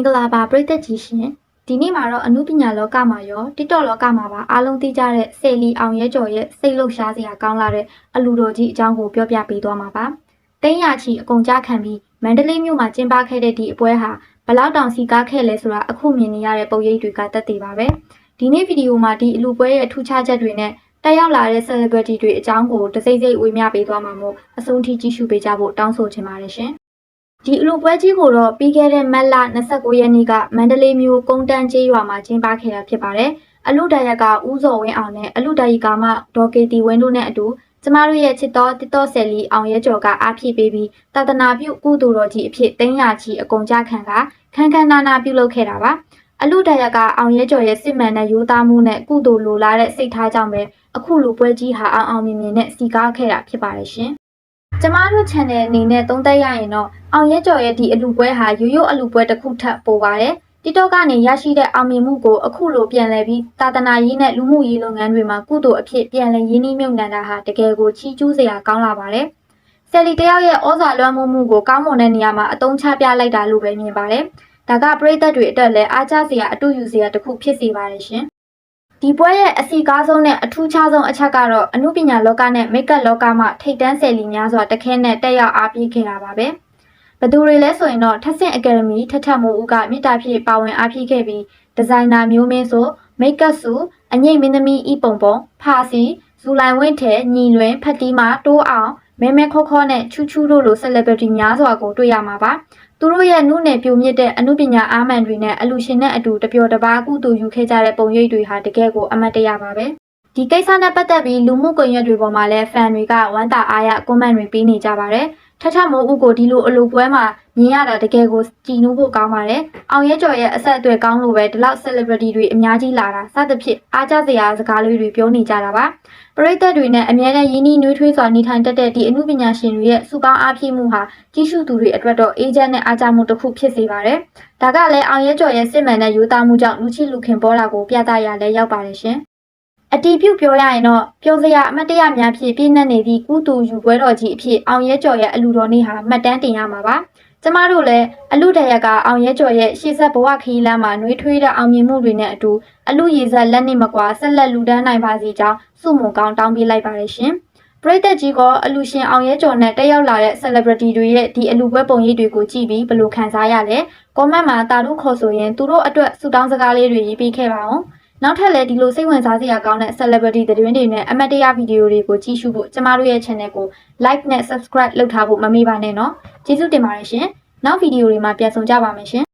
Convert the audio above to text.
င်္ဂလာပါပရိသတ်ကြီးရှင်ဒီနေ့မှာတော့အနုပညာလောကမှာရော TikTok လောကမှာပါအားလုံးသိကြတဲ့ဆယ်လီအောင်ရဲကျော်ရဲ့စိတ်လှုပ်ရှားစရာကောင်းလာတဲ့အလူတော်ကြီးအကြောင်းကိုပြောပြပေးသွားမှာပါ။တင်းရချီအကုန်ကြခံပြီးမန္တလေးမြို့မှာကျင်းပခဲ့တဲ့ဒီအပွဲဟာဘလောက်တောင်စီကားခဲ့လဲဆိုတာအခုမြင်နေရတဲ့ပုံရိပ်တွေကသက်သေပါပဲ။ဒီနေ့ဗီဒီယိုမှာဒီအလူပွဲရဲ့ထူးခြားချက်တွေနဲ့တက်ရောက်လာတဲ့ celebrity တွေအကြောင်းကိုတစိမ့်စိမ့်ဝေမျှပေးသွားမှာမို့အဆုံးထိကြည့်ရှုပေးကြဖို့တောင်းဆိုချင်ပါတယ်ရှင်။ဒီအလူပွဲကြီးကိုတော့ပြီးခဲ့တဲ့မတ်လ29ရက်နေ့ကမန္တလေးမြို့ကုန်းတန်းကျေးရွာမှာကျင်းပခဲ့တာဖြစ်ပါတယ်။အလူဒါယကဦးစောဝင်းအောင်နဲ့အလူဒါယီကာမဒေါ်ကေတီဝင်းတို့နဲ့အတူကျမတို့ရဲ့ချစ်တော်TikTokဆယ်လီအောင်ရဲကျော်ကအားဖြည့်ပေးပြီးတာသနာပြုကုသိုလ်တော်ကြီးအဖြစ်တင်းရချီအကုန်ကြခံကခန်းခန်းနာနာပြုလုပ်ခဲ့တာပါ။အလူဒါယကအောင်ရဲကျော်ရဲ့စစ်မှန်တဲ့ရိုးသားမှုနဲ့ကုသိုလ်လိုလားတဲ့စိတ်ထားကြောင့်ပဲအခုလိုပွဲကြီးဟာအောင်မြင်မြင်နဲ့စီကားခဲ့တာဖြစ်ပါတယ်ရှင်။ကျမတို့ channel အနေနဲ့သုံးသပ်ရရင်တော့အောင်ရဲကျော်ရဲ့ဒီအလူပွဲဟာရိုးရိုးအလူပွဲတစ်ခုထပ်ပိုပါတယ်။ TikTok ကနေရရှိတဲ့အောင်မြင်မှုကိုအခုလိုပြန်လည်ပြီးသာသနာရေးနဲ့လူမှုရေးလုပ်ငန်းတွေမှာကုသိုလ်အဖြစ်ပြန်လည်ရင်းနှီးမြှုပ်နှံတာဟာတကယ်ကိုချီးကျူးစရာကောင်းလာပါတယ်။ဆယ်လီတယောက်ရဲ့ဩဇာလွှမ်းမိုးမှုကိုကောင်းမွန်တဲ့နေရာမှာအသုံးချပြလိုက်တာလို့ပဲမြင်ပါတယ်။ဒါကပရိသတ်တွေအတွက်လည်းအားကျစရာအတူယူစရာတစ်ခုဖြစ်စေပါတယ်ရှင်။ဒီပွဲရဲ့အစီကားဆုံးနဲ့အထူးခြားဆုံးအချက်ကတော့အနုပညာလောကနဲ့မိတ်ကပ်လောကမှာထိပ်တန်းဆယ်လီများစွာတခဲနဲ့တက်ရောက်အားပေးခဲ့တာပါပဲ။ဘသူတွေလဲဆိုရင်တော့ထက်ဆင့်အကယ်ဒမီထက်မိုးဦးကမြစ်တာဖြစ်ပါဝင်အားဖြည့်ခဲ့ပြီးဒီဇိုင်နာမျိုးမင်းဆိုမိတ်ကပ်စုအငိမ့်မင်းသမီးဤပုံပုံဖာစီဇူလိုင်ဝင့်ထဲညီလွင်ဖတ်တီမာတိုးအောင်မဲခေါခေါနဲ့ချူချူတို့လို celebrity များစွာကိုတွေ့ရမှာပါသူတို့ရဲ့နုနယ်ပြိုမြင့်တဲ့အနုပညာအားမှန်တွေနဲ့အလူရှင်နဲ့အတူတပျော်တပါးကုသိုလ်ယူခဲ့ကြတဲ့ပုံရိပ်တွေဟာတကယ်ကိုအမတ်တရပါပဲဒီကိစ္စနဲ့ပတ်သက်ပြီးလူမှုကွန်ရက်တွေပေါ်မှာလည်း fan တွေကဝမ်းသာအားရ comment တွေပေးနေကြပါတယ်ထထမိုးဦးကိုဒီလိုအလူပွဲမှာမြင်ရတာတကယ်ကိုကြည်နူးဖို့ကောင်းပါတယ်။အောင်ရဲကျော်ရဲ့အဆက်အသွယ်ကောင်းလို့ပဲဒီလောက် celebrity တွေအများကြီးလာတာစသဖြင့်အားကျစရာစကားလေးတွေပြောနေကြတာပါ။ပရိသတ်တွေနဲ့အများနဲ့ရင်းနှီးနှွေးထွေးစွာနေထိုင်တတ်တဲ့ဒီအမှုပညာရှင်တွေရဲ့စုပေါင်းအားဖြည့်မှုဟာကြီးစုသူတွေအတွက်တော့အေဂျင့်နဲ့အားကျမှုတစ်ခုဖြစ်စေပါတယ်။ဒါကလည်းအောင်ရဲကျော်ရဲ့စစ်မှန်တဲ့ရိုးသားမှုကြောင့်လူချစ်လူခင်ပေါ်လာကိုပြသရလဲရောက်ပါတယ်ရှင်။အတီးပြုတ်ပြောရရင်တော့ပြောစရာအမတ်တရများဖြစ်ပြည့်နှက်နေသည့်ကုတူယူပွဲတော်ကြီးအဖြစ်အောင်ရဲကျော်ရဲ့အလူတော်နေ့ဟာမှတ်တမ်းတင်ရမှာပါကျမတို့လည်းအလူတရကအောင်ရဲကျော်ရဲ့ရှေ့ဆက်ဘဝခရီးလမ်းမှာနှွေးထွေးတဲ့အောင်မြင်မှုတွေနဲ့အတူအလူရည်ဆက်လက်နစ်မကွာဆက်လက်လူတန်းနိုင်ပါစေကြောင်းဆုမွန်ကောင်းတောင်းပေးလိုက်ပါတယ်ရှင်ပရိသတ်ကြီးကအလူရှင်အောင်ရဲကျော်နဲ့တက်ရောက်လာတဲ့ celebrity တွေရဲ့ဒီအလူပွဲပုံရိပ်တွေကိုကြည့်ပြီးဘယ်လိုခံစားရလဲ comment မှာတာတို့ခေါ်ဆိုရင်သူတို့အတွက်ဆုတောင်းစကားလေးတွေရေးပေးခဲ့ပါအောင်နောက်ထပ်လည်းဒီလိုစိတ်ဝင်စားစရာကောင်းတဲ့ celebrity သတင်းတွေနဲ့အမတ်တရဗီဒီယိုတွေကိုကြည့်ရှုဖို့ကျမတို့ရဲ့ channel ကို like နဲ့ subscribe လုပ်ထားဖို့မမေ့ပါနဲ့နော်ကျေးဇူးတင်ပါတယ်ရှင်နောက်ဗီဒီယိုတွေမှာပြန်ဆုံကြပါမယ်ရှင်